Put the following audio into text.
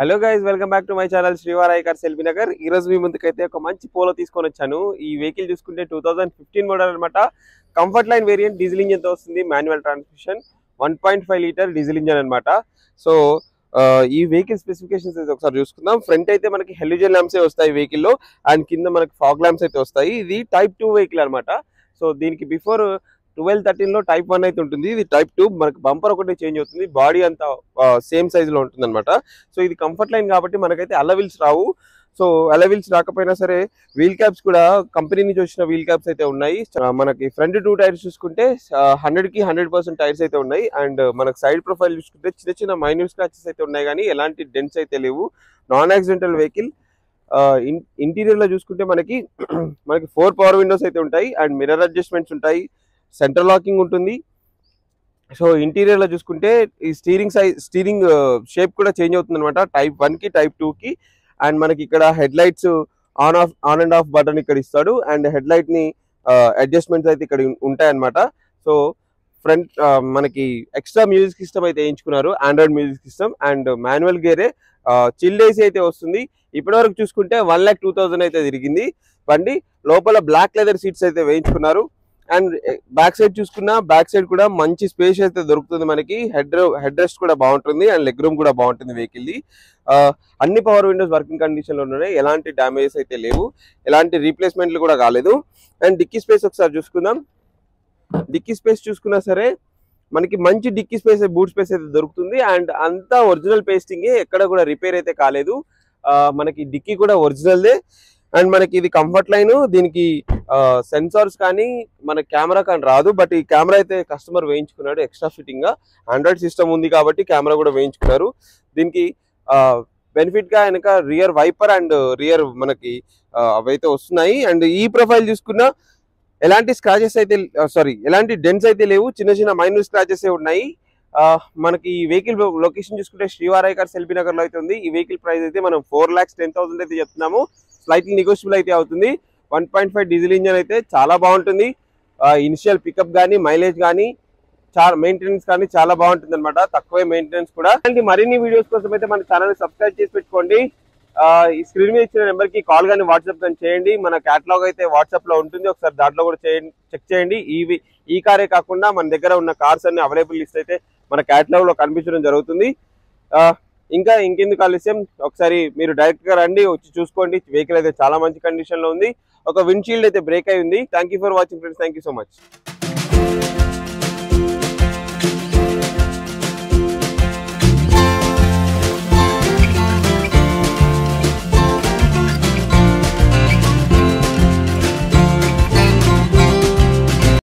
Hello guys, welcome back to my channel శ్రీవారాయ్ cars LB Nagar. ఈ రోజు మీ ముందుకైతే ఒక మంచి పోలో తీసుకొని వచ్చాను. ఈ వెహికల్ చూసుకుంటే 2015 మోడల్ అనమాట. Comfort line variant, diesel engine తో వస్తుంది, manual transmission, 1.5 litre diesel engine అనమాట. సో ఈ వెహికల్ స్పెసిఫికేషన్స్ అయితే ఒకసారి చూసుకుందాం. ఫ్రంట్ అయితే మనకి హెలోజన్ ల్యాంప్స్ వస్తాయి వెహికల్ లో, అండ్ కింద మనకి ఫాగ్ ల్యాంప్స్ అయితే వస్తాయి. ఇది టైప్ 2 వెహికల్ అనమాట. సో దీనికి బిఫోర్ 1213 లో టైప్ 1 అయితే ఉంటుంది, ఇది టైప్ 2. మనకి బంపర్ ఒకటి చేంజ్ అవుతుంది, బాడీ అంతా సేమ్ సైజ్ లో ఉంటుంది అనమాట. సో ఇది కంఫర్ట్ లైన్ కాబట్టి మనకైతే అలవిల్స్ రావు. సో అలవిల్స్ రాకపోయినా సరే వీల్ క్యాప్స్ కూడా కంపెనీ నుంచి వచ్చిన వీల్ క్యాప్స్ అయితే ఉన్నాయి. మనకి ఫ్రంట్ 2 టైర్స్ చూసుకుంటే 100కి 100% టైర్స్ అయితే ఉన్నాయి. అండ్ మనకి సైడ్ ప్రొఫైల్ చూసుకుంటే చిన్న చిన్న మైన్యూట్ స్క్రాచెస్ అయితే ఉన్నాయి, కానీ ఎలాంటి డెంట్స్ అయితే లేవు. Non accidental vehicle. ఇంటీరియర్ లో చూసుకుంటే మనకి 4 పవర్ విండోస్ అయితే ఉంటాయి, అండ్ మిర్రర్ అడ్జస్ట్మెంట్స్ ఉంటాయి, సెంట్రల్ లాకింగ్ ఉంటుంది. సో ఇంటీరియర్ లో చూసుకుంటే ఈ స్టీరింగ్ షేప్ కూడా చేంజ్ అవుతుంది అనమాట, టైప్ 1 కి టైప్ 2 కి. అండ్ మనకి ఇక్కడ head lights on and off button ఇక్కడ ఇస్తాడు, అండ్ హెడ్ లైట్ ని అడ్జస్ట్మెంట్స్ అయితే ఇక్కడ ఉంటాయన్నమాట. సో ఫ్రంట్ మనకి ఎక్స్ట్రా మ్యూజిక్ సిస్టమ్ అయితే వేయించుకున్నారు, Android music system, and manual గేరే. చిల్డ్ ఏసీ అయితే వస్తుంది. ఇప్పటివరకు చూసుకుంటే 1,02,000 అయితే తిరిగింది బండి. లోపల బ్లాక్ లెదర్ సీట్స్ అయితే వేయించుకున్నారు. అండ్ బ్యాక్ సైడ్ చూసుకున్నా, బ్యాక్ సైడ్ కూడా మంచి స్పేస్ అయితే దొరుకుతుంది మనకి. హెడ్ రెస్ట్ కూడా బాగుంటుంది, అండ్ లెగ్ రూమ్ కూడా బాగుంటుంది వెహికల్ ది. అన్ని పవర్ విండోస్ వర్కింగ్ కండిషన్ లో ఉన్నాయి, ఎలాంటి డ్యామేజెస్ అయితే లేవు, ఎలాంటి రీప్లేస్మెంట్లు కూడా కాలేదు. అండ్ డిక్కీ స్పేస్ ఒకసారి చూసుకుందాం. డిక్కీ స్పేస్ చూసుకున్నా సరే మనకి మంచి డిక్కీ స్పేస్, బూట్ స్పేస్ అయితే దొరుకుతుంది. అండ్ అంతా ఒరిజినల్ పేస్టింగ్, ఎక్కడ కూడా రిపేర్ అయితే కాలేదు. మనకి డిక్కీ కూడా ఒరిజినల్దే. అండ్ మనకి ఇది కంఫర్ట్ లైన్, దీనికి సెన్సార్స్ కానీ మన కెమెరా కానీ రాదు, బట్ ఈ కెమెరా అయితే కస్టమర్ వేయించుకున్నాడు ఎక్స్ట్రా ఫిట్టింగ్ గా. ఆండ్రాయిడ్ సిస్టమ్ ఉంది కాబట్టి కెమెరా కూడా వేయించుకున్నారు. దీనికి బెనిఫిట్ గా వెనక రియర్ వైపర్ అండ్ రియర్ మనకి అవైతే వస్తున్నాయి. అండ్ ఈ ప్రొఫైల్ చూసుకున్నా ఎలాంటి స్క్రాచెస్ అయితే ఎలాంటి డెంట్స్ అయితే లేవు, చిన్న చిన్న మైనూర్ స్క్రాచెస్ ఉన్నాయి. మనకి ఈ వెహికల్ లొకేషన్ చూసుకుంటే శ్రీవారాయ్ కార్స్ ఎల్బీ నగర్ లో అయితే ఉంది. ఈ వెహికల్ ప్రైస్ అయితే మనం 4,10,000 అయితే చెప్తున్నాము. స్లైట్లీ నెగోషియబుల్ అయితే అవుతుంది. 1.5 డీజిల్ ఇంజన్ అయితే చాలా బాగుంటుంది. ఇనిషియల్ పికప్ కానీ, మైలేజ్ కానీ, చాలా మెయింటెనెన్స్ కానీ చాలా బాగుంటుంది అనమాట, తక్కువే మెయింటెనెన్స్ కూడా. అండ్ మరిన్ని వీడియోస్ కోసం అయితే మన ఛానల్ సబ్స్క్రైబ్ చేసి పెట్టుకోండి. ఈ స్క్రీన్ మీద ఇచ్చిన నెంబర్ కి కాల్ కానీ వాట్సాప్ కానీ చేయండి. మన క్యాటలాగ్ అయితే వాట్సాప్ లో ఉంటుంది, ఒకసారి దాంట్లో కూడా చెక్ చేయండి. ఈ కారే కాకుండా మన దగ్గర ఉన్న కార్స్ అన్ని అవైలబుల్ లిస్ట్ అయితే మన క్యాటలాగ్ లో కనిపించడం జరుగుతుంది. ఇంకా ఇంకెందుకు ఆలస్యం, ఒకసారి మీరు డైరెక్ట్ గా రండి, వచ్చి చూసుకోండి. వెహికల్ అయితే చాలా మంచి కండిషన్ లో ఉంది. ఒక విండ్ షీల్డ్ అయితే బ్రేక్ అయి ఉంది. Thank you for watching friends, thank you so much.